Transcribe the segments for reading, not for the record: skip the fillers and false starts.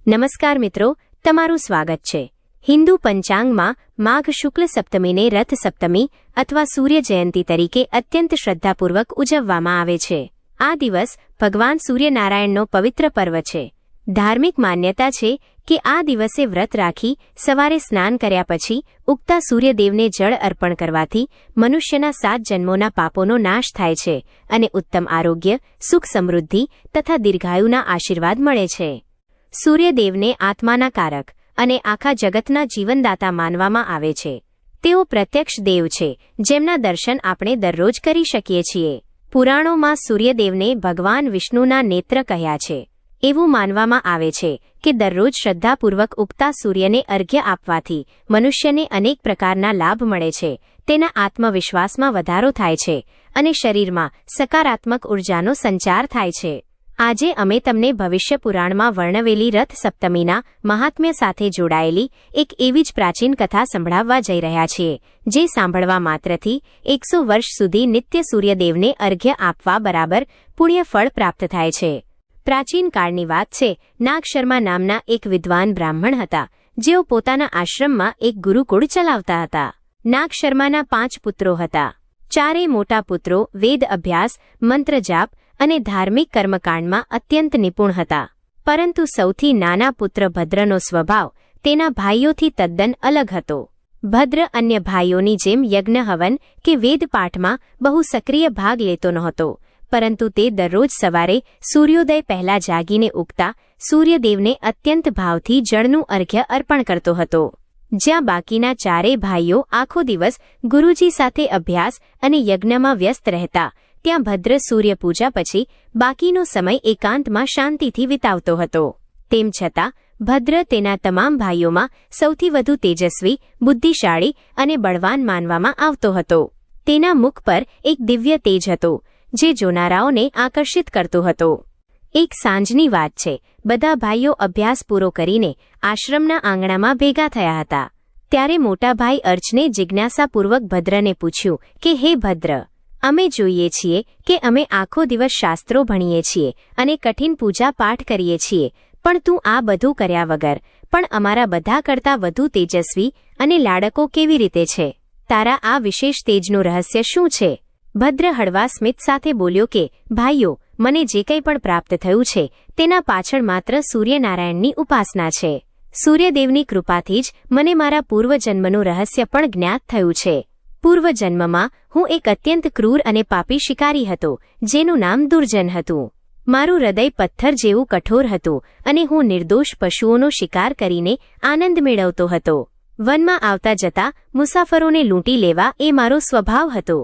નમસ્કાર મિત્રો, તમારું સ્વાગત છે. હિન્દુ પંચાંગમાં માઘ શુક્લ સપ્તમીને રથ સપ્તમી અથવા સૂર્ય જયંતી તરીકે અત્યંત શ્રદ્ધાપૂર્વક ઉજવવામાં આવે છે. આ દિવસ ભગવાન સૂર્યનારાયણનો પવિત્ર પર્વ છે. ધાર્મિક માન્યતા છે કે આ દિવસે વ્રત રાખી સવારે સ્નાન કર્યા પછી ઉગતા સૂર્યદેવને જળ અર્પણ કરવાથી મનુષ્યના 7 જન્મોના પાપોનો નાશ થાય છે અને ઉત્તમ આરોગ્ય, સુખ સમૃદ્ધિ તથા દીર્ઘાયુના આશીર્વાદ મળે છે. સૂર્યદેવને આત્માના કારક અને આખા જગતના જીવનદાતા માનવામાં આવે છે. તેઓ પ્રત્યક્ષ દેવ છે, જેમના દર્શન આપણે દરરોજ કરી શકીએ છીએ. પુરાણોમાં સૂર્યદેવને ભગવાન વિષ્ણુના નેત્ર કહ્યા છે. એવું માનવામાં આવે છે કે દરરોજ શ્રદ્ધાપૂર્વક ઉગતા સૂર્યને અર્ઘ્ય આપવાથી મનુષ્યને અનેક પ્રકારના લાભ મળે છે. તેના આત્મવિશ્વાસમાં વધારો થાય છે અને શરીરમાં સકારાત્મક ઉર્જાનો સંચાર થાય છે. આજે અમે તમને ભવિષ્ય પુરાણમાં વર્ણવેલી રથ સપ્તમીના મહાત્મ્ય સાથે જોડાયેલી એક એવી જ પ્રાચીન કથા સંભળાવવા જઈ રહ્યા છીએ, જે સાંભળવા માત્રથી 100 વર્ષ સુધી નિત્ય સૂર્યદેવને અર્ઘ્ય આપવા બરાબર પુણ્ય ફળ પ્રાપ્ત થાય છે. પ્રાચીન કાળની વાત છે. નાગ શર્મા નામના એક વિદ્વાન બ્રાહ્મણ હતા, જેઓ પોતાના આશ્રમમાં એક ગુરુકુળ ચલાવતા હતા. નાગ શર્માના 5 પુત્રો હતા. ચારેય મોટા પુત્રો વેદ અભ્યાસ, મંત્ર જાપ અને ધાર્મિક કર્મકાંડમાં અત્યંત નિપુણ હતા. પરંતુ સૌથી નાના પુત્ર ભદ્રનો સ્વભાવ તેના ભાઈઓથી તદ્દન અલગ હતો. ભદ્ર અન્ય ભાઈઓની જેમ યજ્ઞ હવન કે વેદપાઠમાં બહુ સક્રિય ભાગ લેતો નહોતો, પરંતુ તે દરરોજ સવારે સૂર્યોદય પહેલા જાગીને ઉગતા સૂર્યદેવને અત્યંત ભાવથી જળનું અર્ઘ્ય અર્પણ કરતો હતો. જ્યાં બાકીના ચારેય ભાઈઓ આખો દિવસ ગુરુજી સાથે અભ્યાસ અને યજ્ઞમાં વ્યસ્ત રહેતા, ત્યાં ભદ્ર સૂર્ય પૂજા પછી બાકીનો સમય એકાંતમાં શાંતિથી વિતાવતો હતો. તેમ છતાં ભદ્ર તેના તમામ ભાઈઓમાં સૌથી વધુ તેજસ્વી, બુદ્ધિશાળી અને બળવાન માનવામાં આવતો હતો. તેના મુખ પર એક દિવ્ય તેજ હતો, જે જોનારાઓને આકર્ષિત કરતો હતો. એક સાંજની વાત છે. બધા ભાઈઓ અભ્યાસ પૂરો કરીને આશ્રમના આંગણામાં ભેગા થયા હતા. ત્યારે મોટા ભાઈ અર્ચને જિજ્ઞાસાપૂર્વક ભદ્રને પૂછ્યું કે, હે ભદ્ર, અમે જોઈએ છીએ કે અમે આખો દિવસ શાસ્ત્રો ભણીએ છીએ અને કઠિન પૂજા પાઠ કરીએ છીએ, પણ તું આ બધું કર્યા વગર પણ અમારા બધા કરતાં વધુ તેજસ્વી અને લાડકો કેવી રીતે છે? તારા આ વિશેષ તેજનું રહસ્ય શું છે? ભદ્ર હળવા સ્મિત સાથે બોલ્યો કે, ભાઈઓ, મને જે કંઈ પણ પ્રાપ્ત થયું છે તેના પાછળ માત્ર સૂર્યનારાયણની ઉપાસના છે. સૂર્યદેવની કૃપાથી જ મને મારા પૂર્વજન્મનું રહસ્ય પણ જ્ઞાત થયું છે. પૂર્વજન્મમાં હું એક અત્યંત ક્રૂર અને પાપી શિકારી હતો, જેનું નામ દુર્જન હતું. મારું હૃદય પથ્થર જેવું કઠોર હતું અને હું નિર્દોષ પશુઓનો શિકાર કરીને આનંદ મેળવતો હતો. વનમાં આવતા જતા મુસાફરોને લૂંટી લેવા એ મારો સ્વભાવ હતો.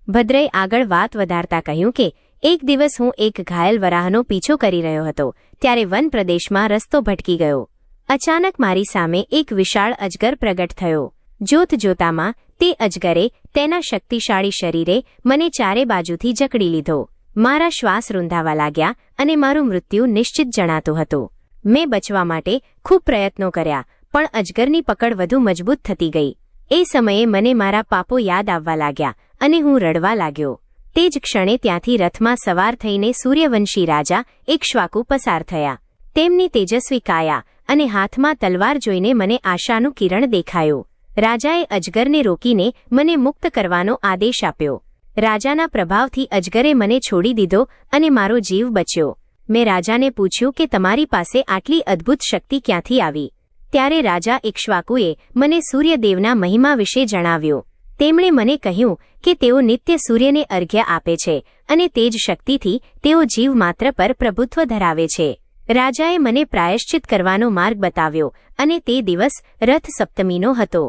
ભદ્રએ આગળ વાત વધારતા કહ્યું કે, એક દિવસ હું એક ઘાયલ વરાહનો પીછો કરી રહ્યો હતો. ત્યારે વન પ્રદેશમાં રસ્તો ભટકી ગયો. અચાનક મારી સામે એક વિશાળ અજગર પ્રગટ થયો. જોત જોતામાં તે અજગરે તેના શક્તિશાળી શરીરે મને ચારે બાજુથી જકડી લીધો. મારા શ્વાસ રૂંધાવા લાગ્યા અને મારું મૃત્યુ નિશ્ચિત જણાતું હતું. મેં બચવા માટે ખૂબ પ્રયત્નો કર્યા, પણ અજગરની પકડ વધુ મજબૂત થતી ગઈ. એ સમયે મને મારા પાપો યાદ આવવા લાગ્યા અને હું રડવા લાગ્યો. તે જ ક્ષણે ત્યાંથી રથમાં સવાર થઈને સૂર્યવંશી રાજા ઇક્ષ્વાકુ પસાર થયા. તેમની તેજસ્વી કાયા અને હાથમાં તલવાર જોઈને મને આશાનું કિરણ દેખાયું. રાજાએ અજગરને રોકીને મને મુક્ત કરવાનો આદેશ આપ્યો. રાજાના પ્રભાવથી અજગરે મને છોડી દીધો અને મારો જીવ બચ્યો. મેં રાજાને પૂછ્યું કે તમારી પાસે આટલી અદ્ભુત શક્તિ ક્યાંથી આવી? ત્યારે રાજા ઇક્ષ્વાકુએ મને સૂર્યદેવના મહિમા વિશે જણાવ્યો. તેમણે મને કહ્યું કે તેઓ નિત્ય સૂર્યને અર્ઘ્ય આપે છે અને તે જ શક્તિથી તેઓ જીવ માત્ર પર પ્રભુત્વ ધરાવે છે. રાજાએ મને પ્રાયશ્ચિત કરવાનો માર્ગ બતાવ્યો અને તે દિવસ રથ સપ્તમીનો હતો.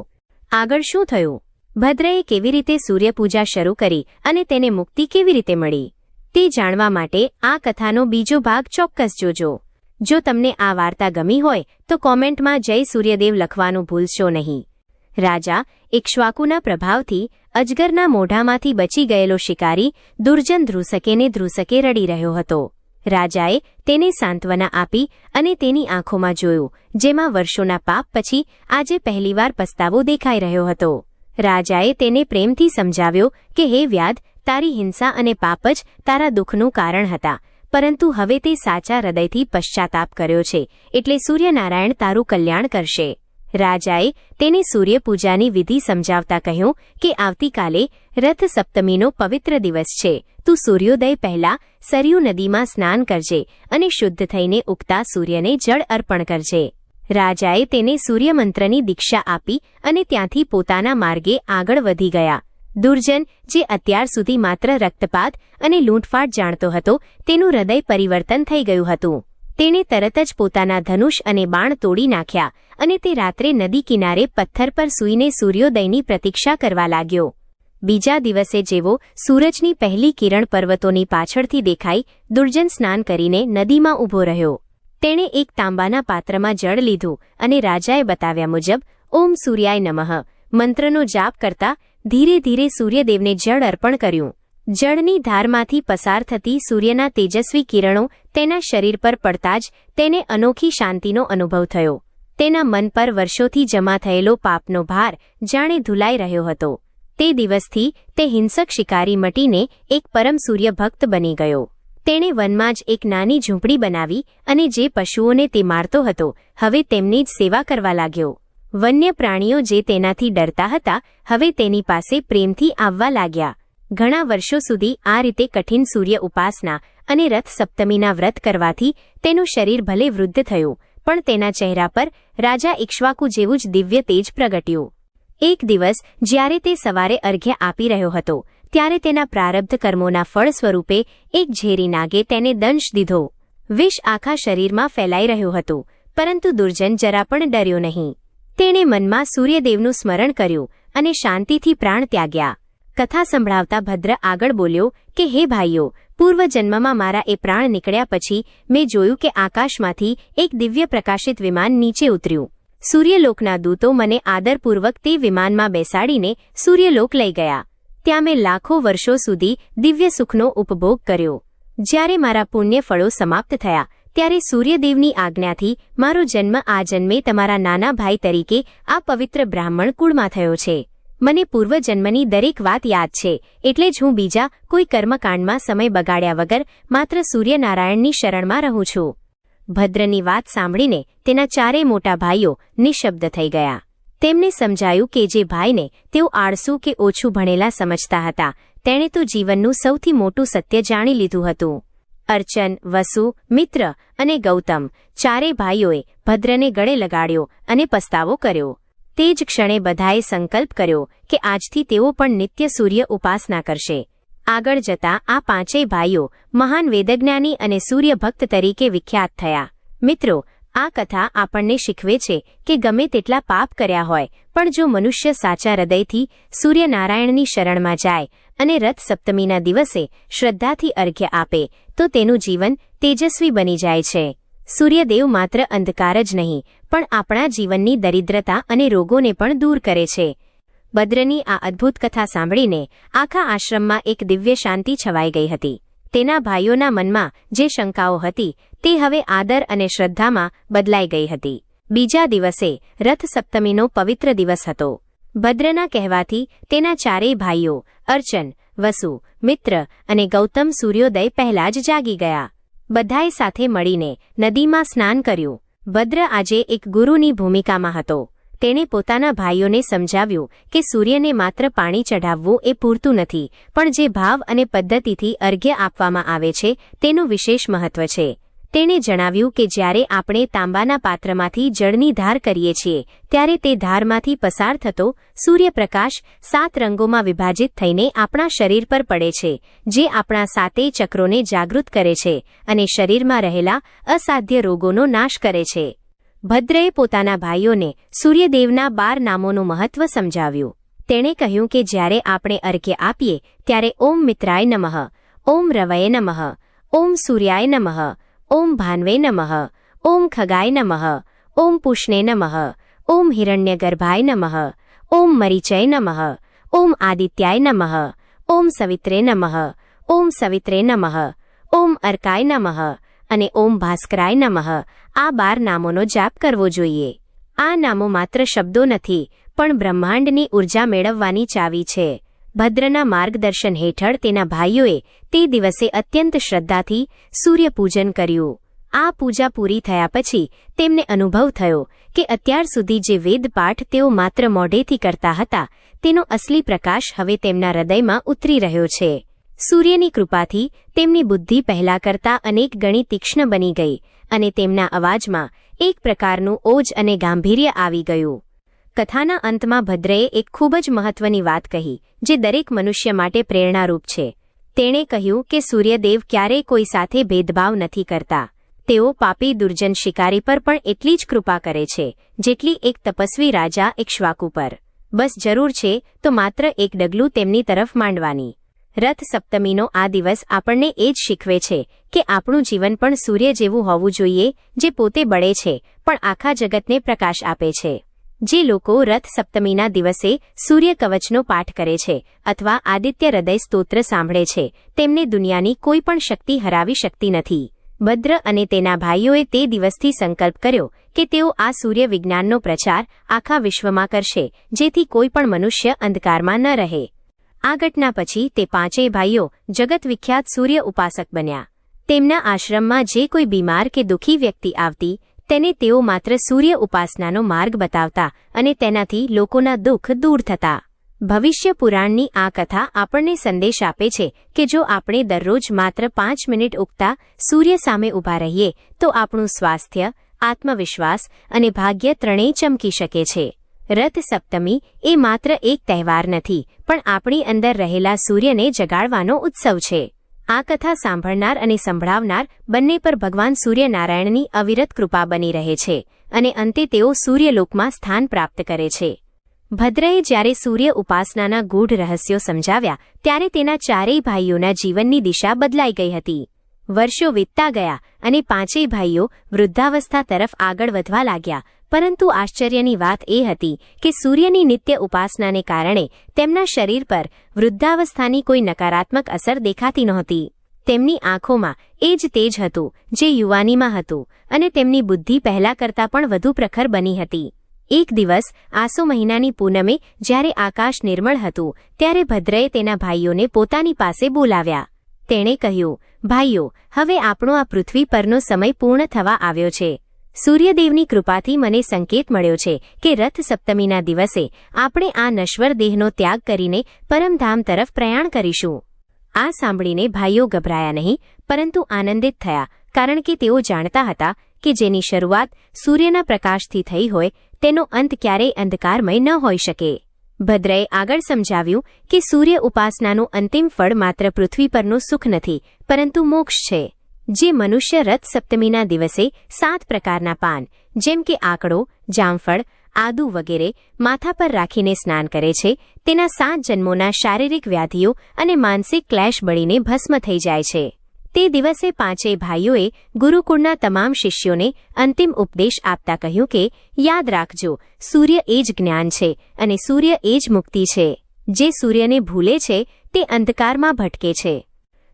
આગળ શું થયું? ભદ્રએ કેવી રીતે સૂર્યપૂજા શરૂ કરી અને તેને મુક્તિ કેવી રીતે મળી? તે જાણવા માટે આ કથાનો બીજો ભાગ ચોક્કસ જોજો. જો તમને આ વાર્તા ગમી હોય તો કોમેન્ટમાં જય સૂર્યદેવ લખવાનું ભૂલશો નહીં. રાજા ઇક્ષ્વાકુના પ્રભાવથી અજગરના મોઢામાંથી બચી ગયેલો શિકારી દુર્જન ધ્રુસકે રડી રહ્યો હતો. રાજાએ તેને સાંત્વના આપી અને તેની આંખોમાં જોયું, જેમાં વર્ષોના પાપ પછી આજે પહેલીવાર પસ્તાવો દેખાઈ રહ્યો હતો. રાજાએ તેને પ્રેમથી સમજાવ્યો કે, હે વ્યાધ, તારી હિંસા અને પાપ જ તારા દુઃખનું કારણ હતા, પરંતુ હવે તે સાચા હૃદયથી પશ્ચાતાપ કર્યો છે, એટલે સૂર્યનારાયણ તારું કલ્યાણ કરશે. રાજાએ તેને સૂર્યપૂજાની વિધિ સમજાવતા કહ્યું કે આવતીકાલે રથ સપ્તમીનો પવિત્ર દિવસ છે. તું સૂર્યોદય પહેલા સરયુ નદીમાં સ્નાન કરજે અને શુદ્ધ થઈને ઉગતા સૂર્યને જળ અર્પણ કરજે. રાજાએ તેને સૂર્યમંત્રની દીક્ષા આપી અને ત્યાંથી પોતાના માર્ગે આગળ વધી ગયા. દુર્જન, જે અત્યાર સુધી માત્ર રક્તપાત અને લૂંટફાટ જાણતો હતો, તેનું હૃદય પરિવર્તન થઈ ગયું હતું. તેણે તરત જ પોતાના ધનુષ અને બાણ તોડી નાખ્યા અને તે રાત્રે નદી કિનારે પથ્થર પર સૂઈને સૂર્યોદયની પ્રતીક્ષા કરવા લાગ્યો. બીજા દિવસે જેવો સૂરજની પહેલી કિરણ પર્વતોની પાછળથી દેખાઈ, દુર્જન સ્નાન કરીને નદીમાં ઊભો રહ્યો. તેણે એક તાંબાના પાત્રમાં જળ લીધું અને રાજાએ બતાવ્યા મુજબ ઓમ સૂર્યાય નમઃ મંત્રનો જાપ કરતા ધીરે ધીરે સૂર્યદેવને જળ અર્પણ કર્યું. જળની ધારમાંથી પસાર થતી સૂર્યના તેજસ્વી કિરણો તેના શરીર પર પડતા જ તેને અનોખી શાંતિનો અનુભવ થયો. તેના મન પર વર્ષોથી જમા થયેલો પાપનો ભાર જાણે ધૂલાઈ રહ્યો હતો. તે દિવસથી તે હિંસક શિકારી મટીને એક પરમ સૂર્યભક્ત બની ગયો. તેણે વનમાં જ એક નાની ઝૂંપડી બનાવી અને જે પશુઓને તે મારતો હતો, હવે તેમની જ સેવા કરવા લાગ્યો. વન્ય પ્રાણીઓ જે તેનાથી ડરતા હતા, હવે તેની પાસે પ્રેમથી આવવા લાગ્યા. ઘણા વર્ષો સુધી આ રીતે કઠિન સૂર્ય ઉપાસના અને રથ સપ્તમીના વ્રત કરવાથી તેનું શરીર ભલે વૃદ્ધ થયું, પણ તેના ચહેરા પર રાજા ઇક્ષ્વાકુ જેવું જ દિવ્ય તેજ પ્રગટ્યું. એક દિવસ જ્યારે તે સવારે અર્ઘ્ય આપી રહ્યો હતો, ત્યારે તેના પ્રારબ્ધ કર્મોના ફળ સ્વરૂપે એક ઝેરી નાગે તેને દંશ દીધો. વિષ આખા શરીરમાં ફેલાઈ રહ્યું હતું, પરંતુ દુર્જન જરા પણ ડર્યો નહીં. તેણે મનમાં સૂર્યદેવનું સ્મરણ કર્યું અને શાંતિથી પ્રાણ ત્યાગ્યા. કથા સંભળાવતા ભદ્ર આગળ બોલ્યો કે હે ભાઈઓ, પૂર્વજન્મમાં મારા એ પ્રાણ નીકળ્યા પછી મેં જોયું કે આકાશમાંથી એક દિવ્ય પ્રકાશિત વિમાન નીચે ઉતર્યું. સૂર્યલોકના દૂતો મને આદરપૂર્વક તે વિમાનમાં બેસાડીને સૂર્યલોક લઈ ગયા. ત્યાં મેં લાખો વર્ષો સુધી દિવ્ય સુખનો ઉપભોગ કર્યો. જ્યારે મારા પુણ્ય ફળો સમાપ્ત થયા, ત્યારે સૂર્યદેવની આજ્ઞાથી મારો જન્મ આ જન્મે તમારા નાના ભાઈ તરીકે આ પવિત્ર બ્રાહ્મણ કુળમાં થયો છે. મને પૂર્વજન્મની દરેક વાત યાદ છે, એટલે જ હું બીજા કોઈ કર્મકાંડમાં સમય બગાડ્યા વગર માત્ર સૂર્યનારાયણની શરણમાં રહું છું. ભદ્રની વાત સાંભળીને તેના ચારેય મોટા ભાઈઓ નિઃશબ્દ થઈ ગયા. તેમને સમજાયું કે જે ભાઈને તેઓ આળસુ કે ઓછું ભણેલા સમજતા હતા, તેણે તો જીવનનું સૌથી મોટું સત્ય જાણી લીધું હતું. અર્ચન, વસુ, મિત્ર અને ગૌતમ ચારેય ભાઈઓએ ભદ્રને ગળે લગાડ્યો અને પસ્તાવો કર્યો. તે જ ક્ષણે બધાએ સંકલ્પ કર્યો કે આજથી તેઓ પણ નિત્ય સૂર્ય ઉપાસના કરશે. આગળ જતા આ પાંચેય ભાઈઓ મહાન વેદજ્ઞાની અને સૂર્યભક્ત તરીકે વિખ્યાત થયા. મિત્રો, આ કથા આપણને શીખવે છે કે ગમે તેટલા પાપ કર્યા હોય, પણ જો મનુષ્ય સાચા હૃદયથી સૂર્યનારાયણની શરણમાં જાય અને રથ સપ્તમીના દિવસે શ્રદ્ધાથી અર્ઘ્ય આપે, તો તેનું જીવન તેજસ્વી બની જાય છે. સૂર્યદેવ માત્ર અંધકાર જ નહીં, પણ આપણા જીવનની દરિદ્રતા અને રોગોને પણ દૂર કરે છે. ભદ્રની આ અદ્ભુત કથા સાંભળીને આખા આશ્રમમાં એક દિવ્ય શાંતિ છવાઈ ગઈ હતી. તેના ભાઈઓના મનમાં જે શંકાઓ હતી, તે હવે આદર અને શ્રદ્ધામાં બદલાઈ ગઈ હતી. બીજા દિવસે રથ સપ્તમીનો પવિત્ર દિવસ હતો. ભદ્રના કહેવાથી તેના ચારેય ભાઈઓ અર્ચન, વસુ, મિત્ર અને ગૌતમ સૂર્યોદય પહેલા જ જાગી ગયા. બધાએ સાથે મળીને નદીમાં સ્નાન કર્યું. ભદ્ર આજે એક ગુરુની ભૂમિકામાં હતો. તેણે પોતાના ભાઈઓને સમજાવ્યું કે સૂર્યને માત્ર પાણી ચઢાવવું એ પૂરતું નથી, પણ જે ભાવ અને પદ્ધતિથી અર્ઘ્ય આપવામાં આવે છે તેનું વિશેષ મહત્વ છે. તેણે જણાવ્યું કે જ્યારે આપણે તાંબાના પાત્રમાંથી જળની ધાર કરીએ છીએ, ત્યારે તે ધારમાંથી પસાર થતો સૂર્યપ્રકાશ 7 રંગોમાં વિભાજિત થઈને આપણા શરીર પર પડે છે, જે આપણા 7 ચક્રોને જાગૃત કરે છે અને શરીરમાં રહેલા અસાધ્ય રોગોનો નાશ કરે છે. ભદ્રએ પોતાના ભાઈઓને સૂર્યદેવના 12 નામોનું મહત્વ સમજાવ્યું. તેણે કહ્યું કે જ્યારે આપણે અર્ઘ્ય આપીએ ત્યારે ઓમ મિત્રાય નમઃ, ઓમ રવયે નમઃ, ઓમ સૂર્યાય નમઃ, ઓમ ભાન્વે નમઃ, ઓમ ખગાય નમઃ, ઓમ પુષ્ણે નમઃ, ઓમ હિરણ્યગર્ભાય નમઃ, ઓમ મરીચય નમઃ, ઓમ આદિત્યાય નમઃ, ઓમ સવિત્રે નમઃ, ઓમ સવિત્રે નમઃ, ઓમ અર્કાય નમઃ અને ઓમ ભાસ્કરાય નમઃ. આ 12 નામોનો જાપ કરવો જોઈએ. આ નામો માત્ર શબ્દો નથી, પણ બ્રહ્માંડની ઉર્જા મેળવવાની ચાવી છે. ભદ્રના માર્ગદર્શન હેઠળ તેના ભાઈઓએ તે દિવસે અત્યંત શ્રદ્ધાથી સૂર્યપૂજન કર્યું. આ પૂજા પૂરી થયા પછી તેમને અનુભવ થયો કે અત્યાર સુધી જે વેદપાઠ તેઓ માત્ર મોઢેથી કરતા હતા તેનો અસલી પ્રકાશ હવે તેમના હૃદયમાં ઉતરી રહ્યો છે. સૂર્યની કૃપાથી તેમની બુદ્ધિ પહેલા કરતાં અનેક ગણી તીક્ષ્ણ બની ગઈ અને તેમના અવાજમાં એક પ્રકારનું ઓજ અને ગાંભીર્ય આવી ગયું. કથાના અંતમાં ભદ્રએ એક ખૂબ જ મહત્વની વાત કહી જે દરેક મનુષ્ય માટે પ્રેરણારૂપ છે. તેણે કહ્યું કે સૂર્યદેવ ક્યારેય કોઈ સાથે ભેદભાવ નથી કરતા. તેઓ પાપી દુર્જન શિકારી પર પણ એટલી જ કૃપા કરે છે જેટલી એક તપસ્વી રાજા ઇક્ષ્વાકુ પર. બસ જરૂર છે તો માત્ર એક ડગલું તેમની તરફ માંડવાની. રથ સપ્તમીનો આ દિવસ આપણને એ જ શીખવે છે કે આપણું જીવન પણ સૂર્ય જેવું હોવું જોઈએ જે પોતે બળે છે પણ આખા જગતને પ્રકાશ આપે છે. જે લોકો રથ સપ્તમીના દિવસે સૂર્ય કવચનો પાઠ કરે છે અથવા આદિત્ય હૃદય સ્તોત્ર સાંભળે છે તેમને દુનિયાની કોઈ પણ શક્તિ હરાવી શકતી નથી. ભદ્ર અને તેના ભાઈઓએ તે દિવસથી સંકલ્પ કર્યો કે તેઓ આ સૂર્ય વિજ્ઞાનનો પ્રચાર આખા વિશ્વમાં કરશે જેથી કોઈ પણ મનુષ્ય અંધકારમાં ન રહે. આ ઘટના પછી તે પાંચેય ભાઈઓ જગત વિખ્યાત સૂર્ય ઉપાસક બન્યા. તેમના આશ્રમમાં જે કોઈ બીમાર કે દુઃખી વ્યક્તિ આવતી તેને તેઓ માત્ર સૂર્ય ઉપાસનાનો માર્ગ બતાવતા અને તેનાથી લોકોના દુઃખ દૂર થતા. ભવિષ્ય પુરાણની આ કથા આપણને સંદેશ આપે છે કે જો આપણે દરરોજ માત્ર 5 મિનિટ ઉગતા સૂર્ય સામે ઊભા રહીએ તો આપણું સ્વાસ્થ્ય, આત્મવિશ્વાસ અને ભાગ્ય ત્રણેય ચમકી શકે છે. રથ સપ્તમી એ માત્ર એક તહેવાર નથી પણ આપણી અંદર રહેલા સૂર્યને જગાડવાનો ઉત્સવ છે. આ કથા સાંભળનાર અને સંભળાવનાર બંને પર ભગવાન સૂર્યનારાયણની અવિરત કૃપા બની રહે છે અને અંતે તેઓ સૂર્યલોકમાં સ્થાન પ્રાપ્ત કરે છે. ભદ્રએ જ્યારે સૂર્ય ઉપાસનાના ગૂઢ રહસ્યો સમજાવ્યા ત્યારે તેના ચારેય ભાઈઓના જીવનની દિશા બદલાઈ ગઈ હતી. વર્ષો વીતતા ગયા અને પાંચેય ભાઈઓ વૃદ્ધાવસ્થા તરફ આગળ વધવા લાગ્યા. પરંતુ આશ્ચર્યની વાત એ હતી કે સૂર્યની નિત્ય ઉપાસનાને કારણે તેમના શરીર પર વૃદ્ધાવસ્થાની કોઈ નકારાત્મક અસર દેખાતી નહોતી. તેમની આંખોમાં એ જ તેજ હતું જે યુવાનીમાં હતું અને તેમની બુદ્ધિ પહેલા કરતાં પણ વધુ પ્રખર બની હતી. એક દિવસ આસો મહિનાની પૂનમે જ્યારે આકાશ નિર્મળ હતું ત્યારે ભદ્રએ તેના ભાઈઓને પોતાની પાસે બોલાવ્યા. તેણે કહ્યું, ભાઈઓ, હવે આપણો આ પૃથ્વી પરનો સમય પૂર્ણ થવા આવ્યો છે. સૂર્યદેવની કૃપાથી મને સંકેત મળ્યો છે કે રથ સપ્તમીના દિવસે આપણે આ નશ્વર દેહનો ત્યાગ કરીને પરમધામ તરફ પ્રયાણ કરીશું. આ સાંભળીને ભાઈઓ ગભરાયા નહીં પરંતુ આનંદિત થયા કારણ કે તેઓ જાણતા હતા કે જેની શરૂઆત સૂર્યના પ્રકાશથી થઈ હોય તેનો અંત ક્યારેય અંધકારમય ન હોઈ શકે. ભદ્રએ આગળ સમજાવ્યું કે સૂર્ય ઉપાસનાનું અંતિમ ફળ માત્ર પૃથ્વી પરનું સુખ નથી પરંતુ મોક્ષ છે. જે મનુષ્ય રથ સપ્તમીના દિવસે 7 પ્રકારના પાન જેમ કે આકડો, જામફળ, આદુ વગેરે માથા પર રાખીને સ્નાન કરે છે તેના 7 જન્મોના શારીરિક વ્યાધિઓ અને માનસિક ક્લેશ બળીને ભસ્મ થઈ જાય છે. તે દિવસે પાંચેય ભાઈઓએ ગુરુકુળના તમામ શિષ્યોને અંતિમ ઉપદેશ આપતા કહ્યું કે યાદ રાખજો, સૂર્ય એ જ જ્ઞાન છે અને સૂર્ય એ જ મુક્તિ છે. જે સૂર્યને ભૂલે છે તે અંધકારમાં ભટકે છે.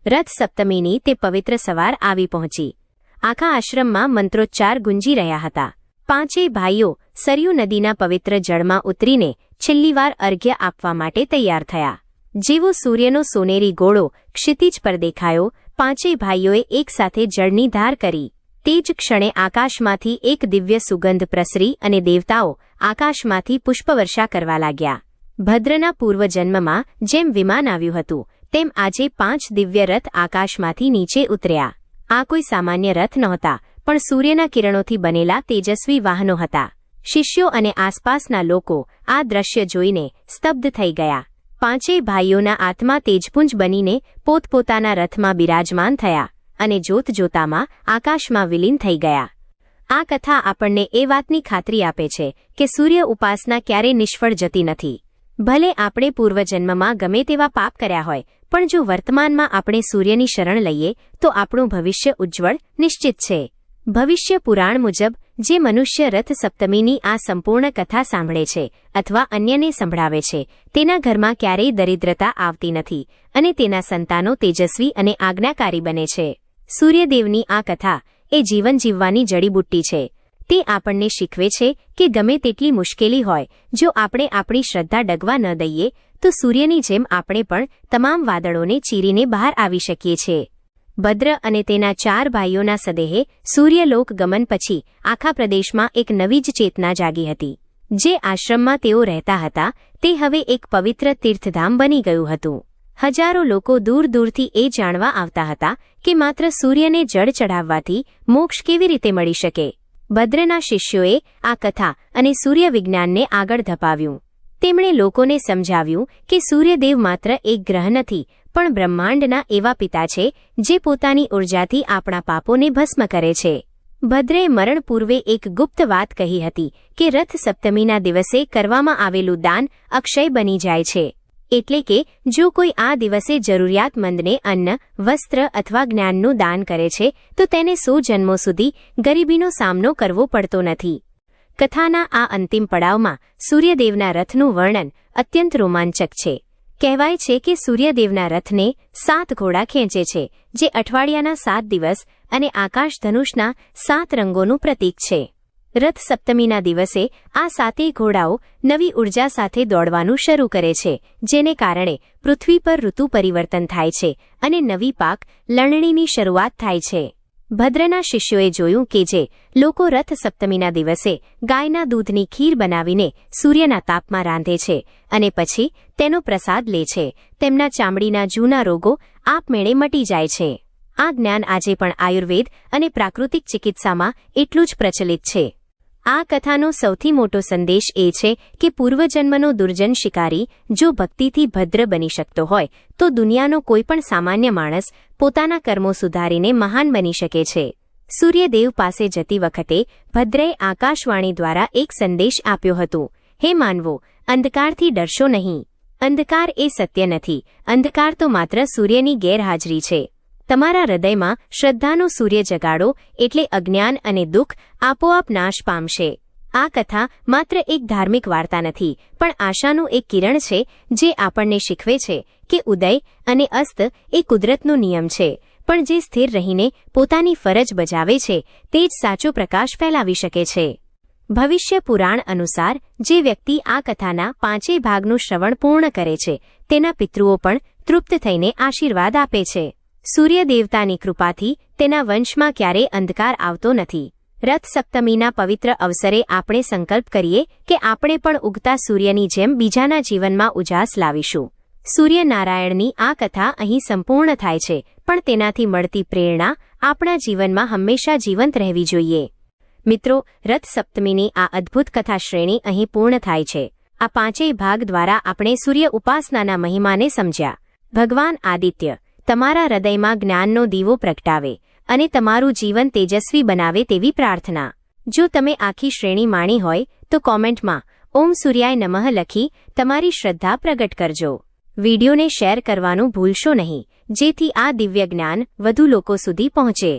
રથ સપ્તમીની તે પવિત્ર સવાર આવી પહોંચી. આખા આશ્રમમાં મંત્રોચ્ચાર ગુંજી રહ્યા હતા. પાંચેય ભાઈઓ સરયુ નદીના પવિત્ર જળમાં ઉતરીને છેલ્લીવાર અર્ઘ્ય આપવા માટે તૈયાર થયા. જેવો સૂર્યનો સોનેરી ગોળો ક્ષિતિજ પર દેખાયો, પાંચેય ભાઈઓએ એકસાથે જળની ધાર કરી. તે જ ક્ષણે આકાશમાંથી એક દિવ્ય સુગંધ પ્રસરી અને દેવતાઓ આકાશમાંથી પુષ્પવર્ષા કરવા લાગ્યા. ભદ્રના પૂર્વજન્મમાં જેમ વિમાન આવ્યું હતું તેમ આજે 5 દિવ્ય રથ આકાશમાંથી નીચે ઉતર્યા. આ કોઈ સામાન્ય રથ નહોતા પણ સૂર્યના કિરણોથી બનેલા તેજસ્વી વાહનો હતા. શિષ્યો અને આસપાસના લોકો આ દ્રશ્ય જોઈને સ્તબ્ધ થઈ ગયા. પાંચેય ભાઈઓના આત્મા તેજપુંજ બનીને પોતપોતાના રથમાં બિરાજમાન થયા અને જોતજોતામાં આકાશમાં વિલીન થઈ ગયા. આ કથા આપણને એ વાતની ખાતરી આપે છે કે સૂર્ય ઉપાસના ક્યારેય નિષ્ફળ જતી નથી. ભલે આપણે પૂર્વજન્મમાં ગમે તેવા પાપ કર્યા હોય પણ જો વર્તમાનમાં આપણે સૂર્યની શરણ લઈએ તો આપણું ભવિષ્ય ઉજ્જવળ નિશ્ચિત છે. ભવિષ્ય પુરાણ મુજબ જે મનુષ્ય રથ સપ્તમીની આ સંપૂર્ણ કથા સાંભળે છે અથવા અન્યને સંભળાવે છે તેના ઘરમાં ક્યારેય દરિદ્રતા આવતી નથી અને તેના સંતાનો તેજસ્વી અને આજ્ઞાકારી બને છે. સૂર્યદેવની આ કથા એ જીવન જીવવાની જડીબુટ્ટી છે. તે આપણને શીખવે છે કે ગમે તેટલી મુશ્કેલી હોય જો આપણે આપણી શ્રદ્ધા ડગવા ન દઈએ તો સૂર્યની જેમ આપણે પણ તમામ વાદળોને ચીરીને બહાર આવી શકીએ છીએ. ભદ્ર અને તેના 4 ભાઈઓના સદેહે સૂર્યલોક ગમન પછી આખા પ્રદેશમાં એક નવી જ ચેતના જાગી હતી. જે આશ્રમમાં તેઓ રહેતા હતા તે હવે એક પવિત્ર તીર્થધામ બની ગયું હતું. હજારો લોકો દૂર દૂરથી એ જાણવા આવતા હતા કે માત્ર સૂર્યને જળ ચઢાવવાથી મોક્ષ કેવી રીતે મળી શકે. ભદ્રના શિષ્યોએ આ કથા અને સૂર્ય વિજ્ઞાનને આગળ ધપાવ્યું. તેમણે લોકોને સમજાવ્યું કે સૂર્યદેવ માત્ર એક ગ્રહ નથી, પણ બ્રહ્માંડના એવા પિતા છે જે પોતાની ઉર્જાથી આપણા પાપોને ભસ્મ કરે છે. ભદ્રે મરણ પૂર્વે એક ગુપ્ત વાત કહી હતી કે રથ સપ્તમીના દિવસે કરવામાં આવેલું દાન અક્ષય બની જાય છે. એટલે કે જો કોઈ આ દિવસે જરૂરિયાતમંદને અન્ન, વસ્ત્ર અથવા જ્ઞાનનું દાન કરે છે તો તેને 100 જન્મો સુધી ગરીબીનો સામનો કરવો પડતો નથી. કથાના આ અંતિમ પડાવમાં સૂર્યદેવના રથનું વર્ણન અત્યંત રોમાંચક છે. કહેવાય છે કે સૂર્યદેવના રથને 7 ઘોડા ખેંચે છે, જે અઠવાડિયાના 7 દિવસ અને આકાશધનુષના 7 રંગોનું પ્રતીક છે. રથ સપ્તમીના દિવસે આ 7 ઘોડાઓ નવી ઉર્જા સાથે દોડવાનું શરૂ કરે છે, જેને કારણે પૃથ્વી પર ઋતુ પરિવર્તન થાય છે અને નવી પાક લણણીની શરૂઆત થાય છે. ભદ્રના શિષ્યોએ જોયું કે જે લોકો રથ સપ્તમીના દિવસે ગાયના દૂધની ખીર બનાવીને સૂર્યના તાપમાં રાંધે છે અને પછી તેનો પ્રસાદ લે છે, તેમના ચામડીના જૂના રોગો આપમેળે મટી જાય છે. આ જ્ઞાન આજે પણ આયુર્વેદ અને પ્રાકૃતિક ચિકિત્સામાં એટલું જ પ્રચલિત છે. આ કથાનો સૌથી મોટો સંદેશ એ છે કે પૂર્વજન્મનો દુર્જન શિકારી જો ભક્તિથી ભદ્ર બની શકતો હોય તો દુનિયાનો કોઈપણ સામાન્ય માણસ પોતાના કર્મો સુધારીને મહાન બની શકે છે. સૂર્યદેવ પાસે જતી વખતે ભદ્રએ આકાશવાણી દ્વારા એક સંદેશ આપ્યો હતો. હે માનવો, અંધકારથી ડરશો નહીં. અંધકાર એ સત્ય નથી. અંધકાર તો માત્ર સૂર્યની ગેરહાજરી છે. તમારા હૃદયમાં શ્રદ્ધાનો સૂર્ય જગાડો એટલે અજ્ઞાન અને દુઃખ આપોઆપ નાશ પામશે. આ કથા માત્ર એક ધાર્મિક વાર્તા નથી, પણ આશાનું એક કિરણ છે જે આપણને શીખવે છે કે ઉદય અને અસ્ત એ કુદરતનો નિયમ છે, પણ જે સ્થિર રહીને પોતાની ફરજ બજાવે છે તે જ સાચો પ્રકાશ ફેલાવી શકે છે. ભવિષ્ય પુરાણ અનુસાર જે વ્યક્તિ આ કથાના 5 ભાગનું શ્રવણ પૂર્ણ કરે છે તેના પિતૃઓ પણ તૃપ્ત થઈને આશીર્વાદ આપે છે. સૂર્યદેવતાની કૃપાથી તેના વંશમાં ક્યારેય અંધકાર આવતો નથી. રથ સપ્તમીના પવિત્ર અવસરે આપણે સંકલ્પ કરીએ કે આપણે પણ ઉગતા સૂર્યની જેમ બીજાના જીવનમાં ઉજાસ લાવીશું. સૂર્યનારાયણની આ કથા અહીં સંપૂર્ણ થાય છે, પણ તેનાથી મળતી પ્રેરણા આપણા જીવનમાં હંમેશા જીવંત રહેવી જોઈએ. મિત્રો, રથ સપ્તમીની આ અદ્ભુત કથા શ્રેણી અહીં પૂર્ણ થાય છે. આ 5 ભાગ દ્વારા આપણે સૂર્ય ઉપાસનાના મહિમાને સમજ્યા. ભગવાન આદિત્ય તમારા હૃદયમાં જ્ઞાનનો દીવો પ્રગટાવે અને તમારું જીવન તેજસ્વી બનાવે તેવી પ્રાર્થના. જો તમે આખી શ્રેણી માણી હોય તો કોમેન્ટમાં ઓમ સૂર્યાય નમઃ લખી તમારી શ્રદ્ધા પ્રગટ કરજો. વિડીયોને શેર કરવાનું ભૂલશો નહીં, જેથી આ દિવ્ય જ્ઞાન વધુ લોકો સુધી પહોંચે.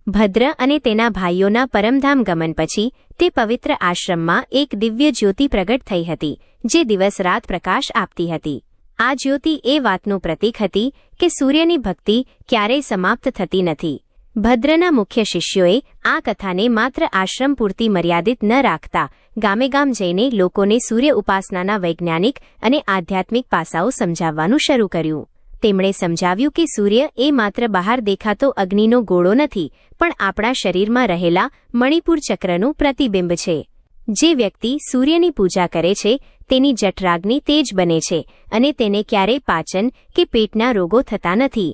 ભદ્ર અને તેના ભાઈઓના પરમધામ ગમન પછી તે પવિત્ર આશ્રમમાં એક દિવ્ય જ્યોતિ પ્રગટ થઈ હતી, જે દિવસ રાત પ્રકાશ આપતી હતી. આ જ્યોતિ એ વાતનું પ્રતીક હતી કે સૂર્યની ભક્તિ ક્યારેય સમાપ્ત થતી નથી. ભદ્રના મુખ્ય શિષ્યોએ આ કથાને માત્ર આશ્રમ પૂરતી મર્યાદિત ન રાખતા ગામે ગામ જઈને લોકોને સૂર્ય ઉપાસનાના વૈજ્ઞાનિક અને આધ્યાત્મિક પાસાઓ સમજાવવાનું શરૂ કર્યું. તેમણે સમજાવ્યું કે સૂર્ય એ માત્ર બહાર દેખાતો અગ્નિનો ગોળો નથી, પણ આપણા શરીરમાં રહેલા મણિપુર ચક્રનું પ્રતિબિંબ છે. જે વ્યક્તિ સૂર્યની પૂજા કરે છે તેની જઠરાગ્નિ તેજ બને છે અને તેને ક્યારેય પાચન કે પેટના રોગો થતા નથી.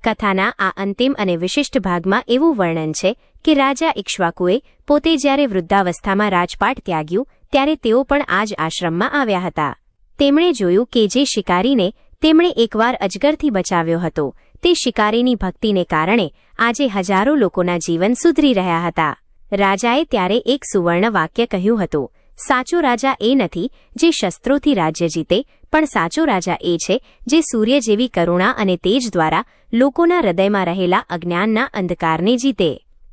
કથાના આ અંતિમ અને વિશિષ્ટ ભાગમાં એવું વર્ણન છે કે રાજા ઇક્ષ્વાકુએ પોતે જ્યારે વૃદ્ધાવસ્થામાં રાજપાટ ત્યાગ્યું ત્યારે તેઓ પણ આ જ આશ્રમમાં આવ્યા હતા. તેમણે જોયું કે જે શિકારીને તેમણે એકવાર અજગરથી બચાવ્યો હતો તે શિકારીની ભક્તિને કારણે આજે હજારો લોકોના જીવન સુધરી રહ્યા હતા. રાજાએ ત્યારે એક સુવર્ણ વાક્ય કહ્યું હતું, સાચો રાજા એ નથી જે શસ્ત્રોથી રાજ્ય જીતે, પણ સાચો રાજા એ છે જે સૂર્ય જેવી કરુણા અને તેજ દ્વારા લોકોના હૃદયમાં રહેલા અજ્ઞાનના અંધકારને જીતે.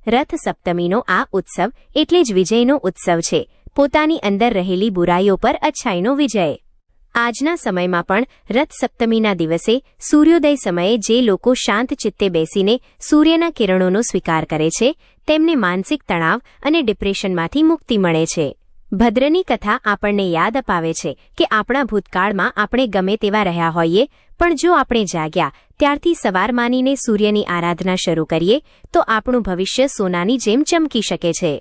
રથ સપ્તમીનો આ ઉત્સવ એટલે જ વિજયનો ઉત્સવ છે, પોતાની અંદર રહેલી બુરાઈઓ પર અચ્છાઈનો વિજય. આજના સમયમાં પણ રથ સપ્તમીના દિવસે સૂર્યોદય સમયે જે લોકો શાંત ચિત્તે બેસીને સૂર્યના કિરણોનો સ્વીકાર કરે છે તેમને માનસિક તણાવ અને ડિપ્રેશનમાંથી મુક્તિ મળે છે. ભદ્રની કથા આપણને યાદ અપાવે છે કે આપણા ભૂતકાળમાં આપણે ગમે તેવા રહ્યા હોઈએ, પણ જો આપણે જાગ્યા ત્યારથી સવાર માનીને સૂર્યની આરાધના શરૂ કરીએ તો આપણું ભવિષ્ય સોનાની જેમ ચમકી શકે છે.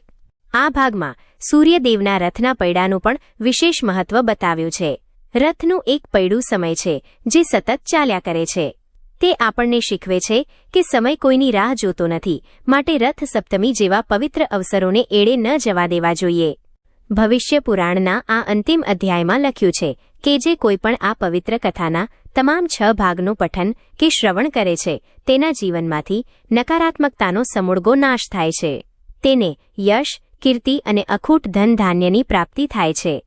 આ ભાગમાં સૂર્યદેવના રથના પૈડાનું પણ વિશેષ મહત્વ બતાવ્યું છે. રથનું એક પૈડું સમય છે જે સતત ચાલ્યા કરે છે. તે આપણને શીખવે છે કે સમય કોઈની રાહ જોતો નથી, માટે રથ સપ્તમી જેવા પવિત્ર અવસરોને એળે ન જવા દેવા જોઈએ. ભવિષ્ય પુરાણના આ અંતિમ અધ્યાયમાં લખ્યું છે કે જે કોઈપણ આ પવિત્ર કથાના તમામ 6 ભાગનું પઠન કે શ્રવણ કરે છે તેના જીવનમાંથી નકારાત્મકતાનો સમૂળગો નાશ થાય છે. તેને યશ, કીર્તિ અને અખૂટ ધન ધાન્યની પ્રાપ્તિ થાય છે.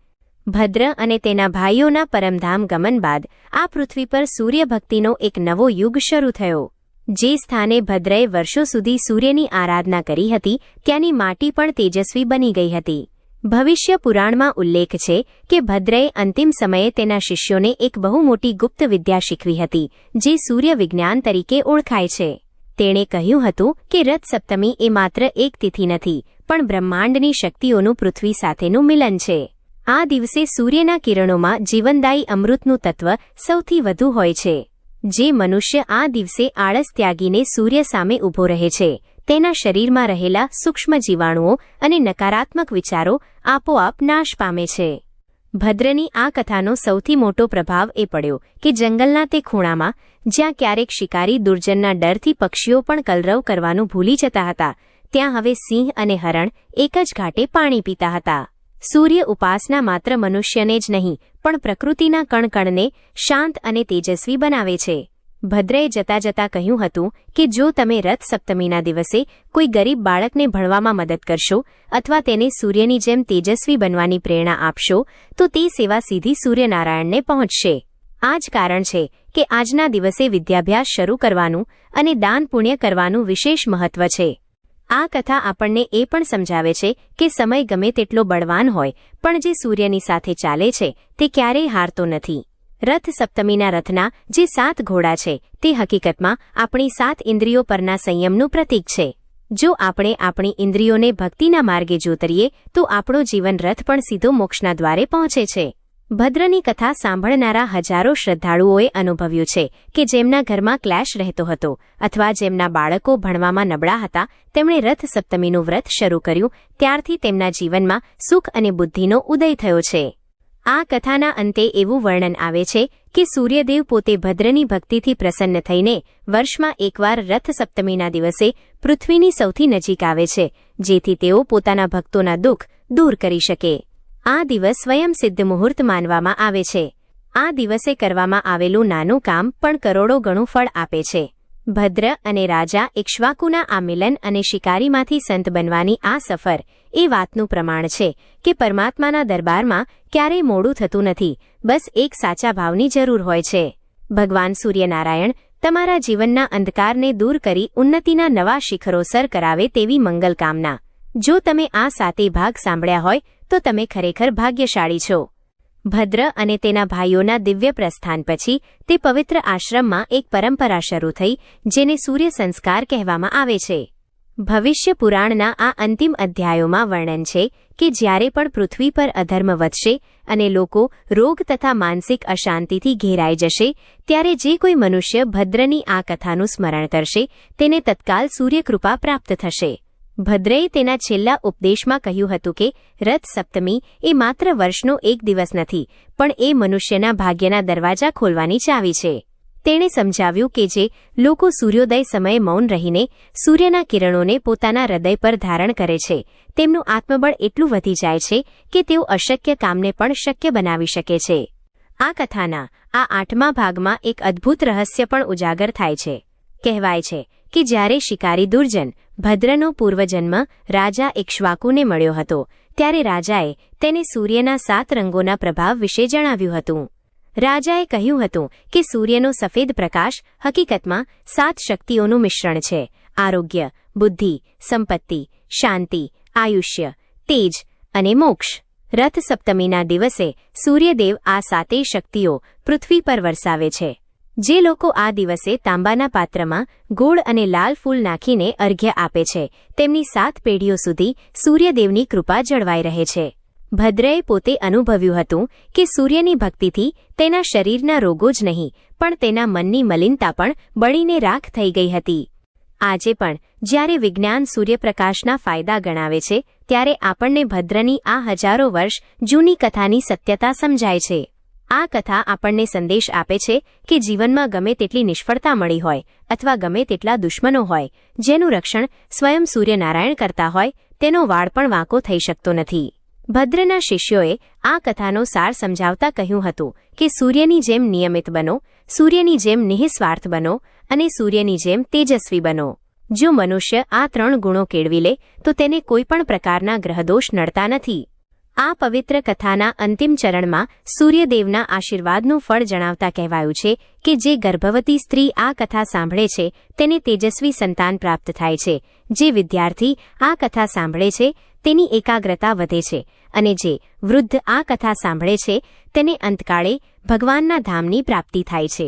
ભદ્ર અને તેના ભાઈઓના પરમધામ ગમન બાદ આ પૃથ્વી પર સૂર્યભક્તિનો એક નવો યુગ શરૂ થયો. જે સ્થાને ભદ્રએ વર્ષો સુધી સૂર્યની આરાધના કરી હતી ત્યાંની માટી પણ તેજસ્વી બની ગઈ હતી. ભવિષ્ય પુરાણમાં ઉલ્લેખ છે કે ભદ્રએ અંતિમ સમયે તેના શિષ્યોને એક બહુ મોટી ગુપ્ત વિદ્યા શીખવી હતી જે સૂર્ય વિજ્ઞાન તરીકે ઓળખાય છે. તેણે કહ્યું હતું કે રથ સપ્તમી એ માત્ર એક તિથિ નથી, પણ બ્રહ્માંડની શક્તિઓનું પૃથ્વી સાથેનું મિલન છે. આ દિવસે સૂર્યના કિરણોમાં જીવનદાયી અમૃતનું તત્વ સૌથી વધુ હોય છે. જે મનુષ્ય આ દિવસે આળસ ત્યાગીને સૂર્ય સામે ઊભો રહે છે તેના શરીરમાં રહેલા સૂક્ષ્મ જીવાણુઓ અને નકારાત્મક વિચારો આપોઆપ નાશ પામે છે. ભદ્રની આ કથાનો સૌથી મોટો પ્રભાવ એ પડ્યો કે જંગલના તે ખૂણામાં જ્યાં ક્યારેક શિકારી દુર્જનના ડરથી પક્ષીઓ પણ કલરવ કરવાનું ભૂલી જતા હતા, ત્યાં હવે સિંહ અને હરણ એક જ ઘાટે પાણી પીતા હતા. સૂર્ય ઉપાસના માત્ર મનુષ્યને જ નહીં પણ પ્રકૃતિના કણકણને શાંત અને તેજસ્વી બનાવે છે. ભદ્રએ જતા જતા કહ્યું હતું કે જો તમે રથ સપ્તમીના દિવસે કોઈ ગરીબ બાળકને ભણવામાં મદદ કરશો અથવા તેને સૂર્યની જેમ તેજસ્વી બનવાની પ્રેરણા આપશો તો તે સેવા સીધી સૂર્યનારાયણને પહોંચશે. આ જ કારણ છે કે આજના દિવસે વિદ્યાભ્યાસ શરૂ કરવાનું અને દાન પુણ્ય કરવાનું વિશેષ મહત્વ છે. આ કથા આપણને એ પણ સમજાવે છે કે સમય ગમે તેટલો બળવાન હોય પણ જે સૂર્યની સાથે ચાલે છે તે ક્યારેય હારતો નથી. રથ સપ્તમીના રથના જે 7 ઘોડા છે તે હકીકતમાં આપણી 7 ઇન્દ્રિયો પરના સંયમનું પ્રતીક છે. જો આપણે આપણી ઇન્દ્રિયોને ભક્તિના માર્ગે જોતરીએ તો આપણો જીવન રથ પણ સીધો મોક્ષના દ્વારે પહોંચે છે. ભદ્રની કથા સાંભળનારા હજારો શ્રદ્ધાળુઓએ અનુભવ્યું છે કે જેમના ઘરમાં ક્લેશ રહેતો હતો અથવા જેમના બાળકો ભણવામાં નબળા હતા તેમણે રથ સપ્તમીનું વ્રત શરૂ કર્યું ત્યારથી તેમના જીવનમાં સુખ અને બુદ્ધિનો ઉદય થયો છે. આ કથાના અંતે એવું વર્ણન આવે છે કે સૂર્યદેવ પોતે ભદ્રની ભક્તિથી પ્રસન્ન થઈને વર્ષમાં એકવાર રથ સપ્તમીના દિવસે પૃથ્વીની સૌથી નજીક આવે છે જેથી તેઓ પોતાના ભક્તોના દુઃખ દૂર કરી શકે. આ દિવસ સ્વયં સિદ્ધ મુહૂર્ત માનવામાં આવે છે. આ દિવસે કરવામાં આવેલું નાનું કામ પણ કરોડો ગણું ફળ આપે છે. ભદ્ર અને રાજા ઇક્ષ્વાકુના આ મિલન અને શિકારીમાંથી સંત બનવાની આ સફર એ વાતનું પ્રમાણ છે કે પરમાત્માના દરબારમાં ક્યારેય મોડું થતું નથી, બસ એક સાચા ભાવની જરૂર હોય છે. ભગવાન સૂર્યનારાયણ તમારા જીવનના અંધકારને દૂર કરી ઉન્નતિના નવા શિખરો સર કરાવે તેવી મંગલ કામના. જો તમે આ 7 ભાગ સાંભળ્યા હોય તો તમે ખરેખર ભાગ્યશાળી છો. ભદ્ર અને તેના ભાઈઓના દિવ્ય પ્રસ્થાન પછી તે પવિત્ર આશ્રમમાં એક પરંપરા શરૂ થઈ જેને સૂર્ય સંસ્કાર કહેવામાં આવે છે. ભવિષ્ય પુરાણના આ અંતિમ અધ્યાયોમાં વર્ણન છે કે જ્યારે પણ પૃથ્વી પર અધર્મ વધશે અને લોકો રોગ તથા માનસિક અશાંતિથી ઘેરાઈ જશે ત્યારે જે કોઈ મનુષ્ય ભદ્રની આ કથાનું સ્મરણ કરશે તેને તત્કાલ સૂર્યકૃપા પ્રાપ્ત થશે. ભદ્રએ તેના છેલ્લા ઉપદેશમાં કહ્યું હતું કે રથ સપ્તમી એ માત્ર વર્ષનો એક દિવસ નથી પણ એ મનુષ્યના ભાગ્યના દરવાજા ખોલવાની ચાવી છે. તેણે સમજાવ્યું કે જે લોકો સૂર્યોદય સમયે મૌન રહીને સૂર્યના કિરણોને પોતાના હૃદય પર ધારણ કરે છે તેમનું આત્મબળ એટલું વધી જાય છે કે તેઓ અશક્ય કામને પણ શક્ય બનાવી શકે છે. આ કથાના આ 8મા ભાગમાં એક અદ્ભુત રહસ્ય પણ ઉજાગર થાય છે. કહેવાય છે કે જ્યારે શિકારી દુર્જન ભદ્રનો પૂર્વજન્મ રાજા ઇક્ષ્વાકુને મળ્યો હતો ત્યારે રાજાએ તેને સૂર્યના 7 રંગોના પ્રભાવ વિશે જણાવ્યું હતું. રાજાએ કહ્યું હતું કે સૂર્યનો સફેદ પ્રકાશ હકીકતમાં 7 શક્તિઓનું મિશ્રણ છે: આરોગ્ય, બુદ્ધિ, સંપત્તિ, શાંતિ, આયુષ્ય, તેજ અને મોક્ષ. રથ સપ્તમીના દિવસે સૂર્યદેવ આ 7 શક્તિઓ પૃથ્વી પર વરસાવે છે. જે લોકો આ દિવસે તાંબાના પાત્રમાં ગોળ અને લાલ ફૂલ નાખીને અર્ઘ્ય આપે છે તેમની 7 પેઢીઓ સુધી સૂર્યદેવની કૃપા જળવાઈ રહે છે. ભદ્રએ પોતે અનુભવ્યું હતું કે સૂર્યની ભક્તિથી તેના શરીરના રોગો જ નહીં પણ તેના મનની મલિનતા પણ બળીને રાખ થઈ ગઈ હતી. આજે પણ જ્યારે વિજ્ઞાન સૂર્યપ્રકાશના ફાયદા ગણાવે છે ત્યારે આપણને ભદ્રની આ હજારો વર્ષ જૂની કથાની સત્યતા સમજાય છે. આ કથા આપણને સંદેશ આપે છે કે જીવનમાં ગમે તેટલી નિષ્ફળતા મળી હોય અથવા ગમે તેટલા દુશ્મનો હોય, જેનું રક્ષણ સ્વયં સૂર્યનારાયણ કરતા હોય તેનો વાળ પણ વાંકો થઈ શકતો નથી. ભદ્રના શિષ્યોએ આ કથાનો સાર સમજાવતા કહ્યું હતું કે સૂર્યની જેમ નિયમિત બનો, સૂર્યની જેમ નિઃસ્વાર્થ બનો અને સૂર્યની જેમ તેજસ્વી બનો. જો મનુષ્ય આ 3 ગુણો કેળવી લે તો તેને કોઈપણ પ્રકારના ગ્રહદોષ નડતા નથી. આ પવિત્ર કથાના અંતિમ ચરણમાં સૂર્યદેવના આશીર્વાદનું ફળ જણાવતા કહેવાયું છે કે જે ગર્ભવતી સ્ત્રી આ કથા સાંભળે છે તેને તેજસ્વી સંતાન પ્રાપ્ત થાય છે, જે વિદ્યાર્થી આ કથા સાંભળે છે તેની એકાગ્રતા વધે છે અને જે વૃદ્ધ આ કથા સાંભળે છે તેને અંતકાળે ભગવાનના ધામની પ્રાપ્તિ થાય છે.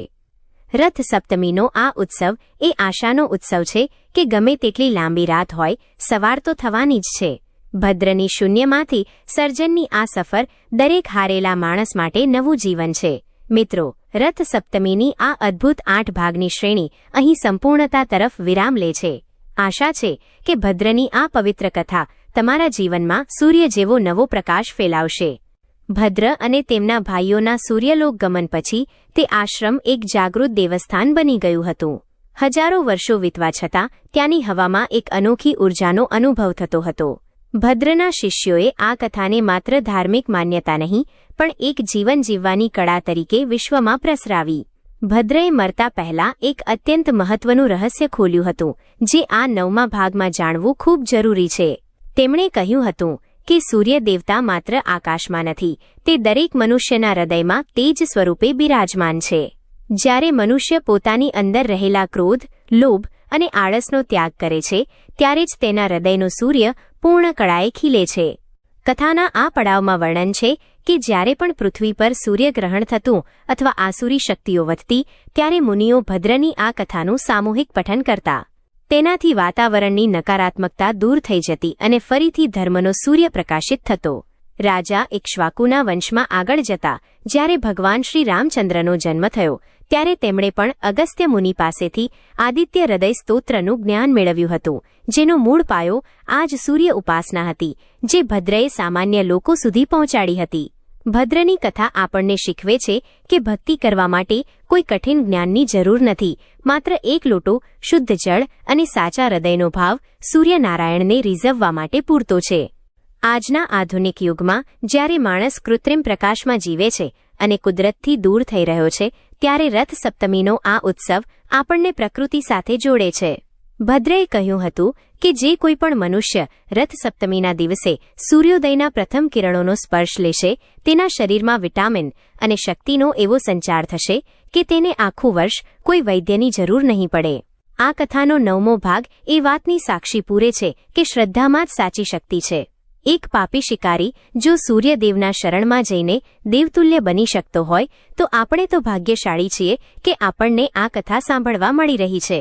રથ સપ્તમીનો આ ઉત્સવ એ આશાનો ઉત્સવ છે કે ગમે તેટલી લાંબી રાત હોય, સવાર તો થવાની જ છે. ભદ્રની શૂન્યમાંથી સર્જનની આ સફર દરેક હારેલા માણસ માટે નવું જીવન છે. મિત્રો, રથ સપ્તમીની આ અદ્ભુત 8 ભાગની શ્રેણી અહીં સંપૂર્ણતા તરફ વિરામ લે છે. આશા છે કે ભદ્રની આ પવિત્ર કથા તમારા જીવનમાં સૂર્ય જેવો નવો પ્રકાશ ફેલાવશે. ભદ્ર અને તેમના ભાઈઓના સૂર્યલોક ગમન પછી તે આશ્રમ એક જાગૃત દેવસ્થાન બની ગયું હતું. હજારો વર્ષો વીતવા છતાં ત્યાંની હવામાં એક અનોખી ઊર્જાનો અનુભવ થતો હતો. ભદ્રના શિષ્યોએ આ કથાને માત્ર ધાર્મિક માન્યતા નહીં પણ એક જીવન જીવવાની કળા તરીકે વિશ્વમાં પ્રસરાવી. ભદ્રએ મરતા પહેલા એક અત્યંત મહત્વનું રહસ્ય ખોલ્યું હતું જે આ 9મા ભાગમાં જાણવું ખૂબ જરૂરી છે. તેમણે કહ્યું હતું કે સૂર્ય દેવતા માત્ર આકાશમાં નથી, તે દરેક મનુષ્યના હૃદયમાં તેજ સ્વરૂપે બિરાજમાન છે. જ્યારે મનુષ્ય પોતાની અંદર રહેલા ક્રોધ, લોભ અને આળસનો ત્યાગ કરે છે ત્યારે જ તેના હૃદયનો સૂર્ય પૂર્ણ કળાએ ખીલે છે. કથાના આ પડાવમાં વર્ણન છે કે જ્યારે પણ પૃથ્વી પર સૂર્યગ્રહણ થતું અથવા આસુરી શક્તિઓ વધતી ત્યારે મુનિઓ ભદ્રની આ કથાનું સામૂહિક પઠન કરતા. તેનાથી વાતાવરણની નકારાત્મકતા દૂર થઈ જતી અને ફરીથી ધર્મનો સૂર્ય પ્રકાશિત થતો. રાજા ઇક્ષ્વાકુના વંશમાં આગળ જતા જ્યારે ભગવાન શ્રી રામચંદ્રનો જન્મ થયો ત્યારે તેમણે પણ અગસ્ત્ય મુનિ પાસેથી આદિત્ય હૃદય સ્તોત્રનું જ્ઞાન મેળવ્યું હતું, જેનો મૂળ પાયો આ જ સૂર્ય ઉપાસના હતી જે ભદ્રએ સામાન્ય લોકો સુધી પહોંચાડી હતી. ભદ્રની કથા આપણને શીખવે છે કે ભક્તિ કરવા માટે કોઈ કઠિન જ્ઞાનની જરૂર નથી, માત્ર એક લોટો શુદ્ધ જળ અને સાચા હૃદયનો ભાવ સૂર્યનારાયણને રીઝવવા માટે પૂરતો છે. આજના આધુનિક યુગમાં જ્યારે માણસ કૃત્રિમ પ્રકાશમાં જીવે છે અને કુદરતથી દૂર થઈ રહ્યો છે ત્યારે રથ સપ્તમીનો આ ઉત્સવ આપણને પ્રકૃતિ સાથે જોડે છે. ભદ્રએ કહ્યું હતું કે જે કોઈ પણ મનુષ્ય રથ સપ્તમીના દિવસે સૂર્યોદયના પ્રથમ કિરણોનો સ્પર્શ લેશે તેના શરીરમાં વિટામિન અને શક્તિનો એવો સંચાર થશે કે તેને આખું વર્ષ કોઈ વૈદ્યની જરૂર નહીં પડે. આ કથાનો 9મો ભાગ એ વાતની સાક્ષી પૂરે છે કે શ્રદ્ધામાં જ સાચી શક્તિ છે. એક પાપી શિકારી જો સૂર્યદેવના શરણમાં જઈને દેવતુલ્ય બની શકતો હોય તો આપણે તો ભાગ્યશાળી છીએ કે આપણને આ કથા સાંભળવા મળી રહી છે.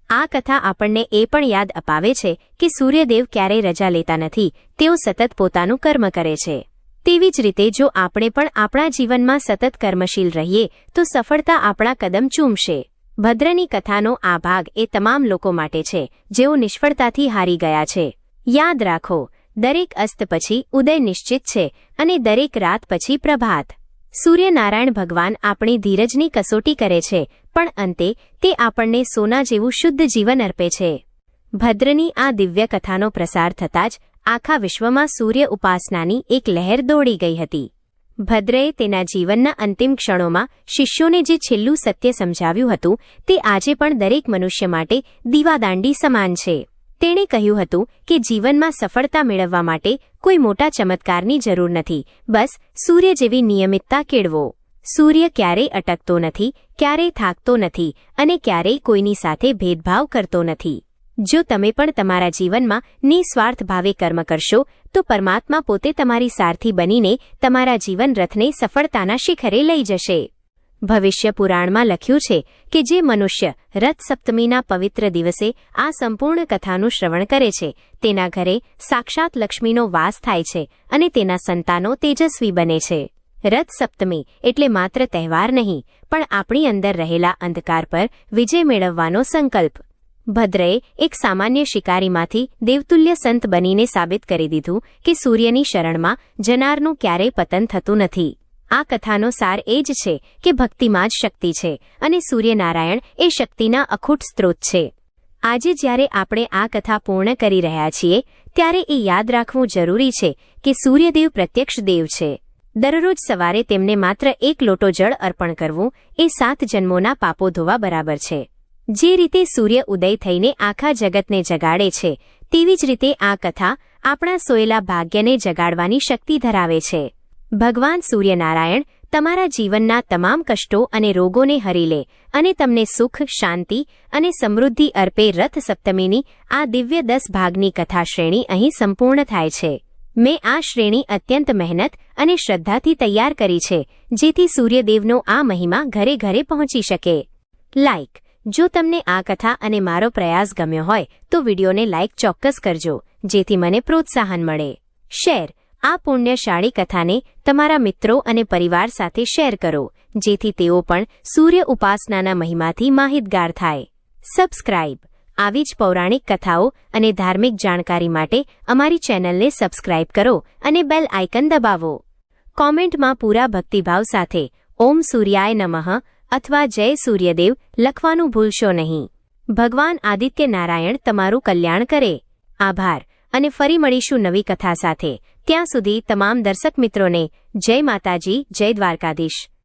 આ કથા આપણને એ પણ યાદ અપાવે છે કે સૂર્યદેવ ક્યારેય રજા લેતા નથી, તેઓ સતત પોતાનું કર્મ કરે છે. તેવી જ રીતે જો આપણે પણ આપણા જીવનમાં સતત કર્મશીલ રહીએ તો સફળતા આપણા કદમ ચૂમશે. ભદ્રની કથાનો આ ભાગ એ તમામ લોકો માટે છે જેઓ નિષ્ફળતાથી હારી ગયા છે. યાદ રાખો, દરેક અસ્ત પછી ઉદય નિશ્ચિત છે અને દરેક રાત પછી પ્રભાત. સૂર્યનારાયણ ભગવાન આપણી ધીરજની કસોટી કરે છે પણ અંતે તે આપણને સોના જેવું શુદ્ધ જીવન અર્પે છે. ભદ્રની આ દિવ્ય કથાનો પ્રસાર થતાં જ આખા વિશ્વમાં સૂર્ય ઉપાસનાની એક લહેર દોડી ગઈ હતી. ભદ્રએ તેના જીવનના અંતિમ ક્ષણોમાં શિષ્યોને જે છેલ્લું સત્ય સમજાવ્યું હતું તે આજે પણ દરેક મનુષ્ય માટે દીવાદાંડી સમાન છે. તેણે કહ્યું હતું કે જીવનમાં સફળતા મેળવવા માટે કોઈ મોટા ચમત્કારની જરૂર નથી, બસ સૂર્ય જેવી નિયમિતતા કેળવો. સૂર્ય ક્યારેય અટકતો નથી, ક્યારેય થાકતો નથી અને ક્યારેય કોઈની સાથે ભેદભાવ કરતો નથી. જો તમે પણ તમારા જીવનમાં નિસ્વાર્થ ભાવે કર્મ કરશો તો પરમાત્મા પોતે તમારી સારથી બનીને તમારા જીવન રથને સફળતાના શિખરે લઈ જશે. ભવિષ્ય પુરાણમાં લખ્યું છે કે જે મનુષ્ય રથ સપ્તમીના પવિત્ર દિવસે આ સંપૂર્ણ કથાનું શ્રવણ કરે છે તેના ઘરે સાક્ષાત લક્ષ્મીનો વાસ થાય છે અને તેના સંતાનો તેજસ્વી બને છે. રથ સપ્તમી એટલે માત્ર તહેવાર નહીં, પણ આપણી અંદર રહેલા અંધકાર પર વિજય મેળવવાનો સંકલ્પ. ભદ્રએ એક સામાન્ય શિકારીમાંથી દેવતુલ્ય સંત બનીને સાબિત કરી દીધું કે સૂર્યની શરણમાં જનારનું ક્યારેય પતન થતું નથી. આ કથાનો સાર એ જ છે કે ભક્તિમાં જ શક્તિ છે અને સૂર્યનારાયણ એ શક્તિના અખૂટ સ્ત્રોત છે. આજે જ્યારે આપણે આ કથા પૂર્ણ કરી રહ્યા છીએ ત્યારે એ યાદ રાખવું જરૂરી છે કે સૂર્યદેવ પ્રત્યક્ષ દેવ છે. દરરોજ સવારે તેમને માત્ર એક લોટો જળ અર્પણ કરવું એ 7 જન્મોના પાપો ધોવા બરાબર છે. જે રીતે સૂર્ય ઉદય થઈને આખા જગતને જગાડે છે તેવી જ રીતે આ કથા આપણા સોયેલા ભાગ્યને જગાડવાની શક્તિ ધરાવે છે. ભગવાન સૂર્યનારાયણ તમારા જીવનના તમામ કષ્ટો અને રોગોને હરી લે અને તમને સુખ, શાંતિ અને સમૃદ્ધિ અર્પે. રથ સપ્તમીની આ દિવ્ય 10 ભાગની કથા શ્રેણી અહીં સંપૂર્ણ થાય છે. મેં આ શ્રેણી અત્યંત મહેનત અને શ્રદ્ધાથી તૈયાર કરી છે જેથી સૂર્યદેવનો આ મહિમા ઘરે ઘરે પહોંચી શકે. લાઇક. જો તમને આ કથા અને મારો પ્રયાસ ગમ્યો હોય તો વિડીયોને લાઇક ચોક્કસ કરજો જેથી મને પ્રોત્સાહન મળે. શેર. આ પુણ્યશાળી કથાને તમારા મિત્રો અને પરિવાર સાથે શેર કરો જેથી તેઓ પણ સૂર્ય ઉપાસનાના મહિમાથી માહિતગાર થાય. સબસ્ક્રાઇબ. આવી જ પૌરાણિક કથાઓ અને ધાર્મિક જાણકારી માટે અમારી ચેનલને સબસ્ક્રાઇબ કરો અને બેલ આઇકન દબાવો. કોમેન્ટમાં પૂરા ભક્તિભાવ સાથે ઓમ સૂર્યાય નમઃ અથવા જય સૂર્યદેવ લખવાનું ભૂલશો નહીં. ભગવાન આદિત્ય નારાયણ તમારું કલ્યાણ કરે. આભાર અને ફરી મળીશું નવી કથા સાથે. ત્યાં સુધી તમામ દર્શક મિત્રોને જય માતાજી, જય દ્વારકાધીશ.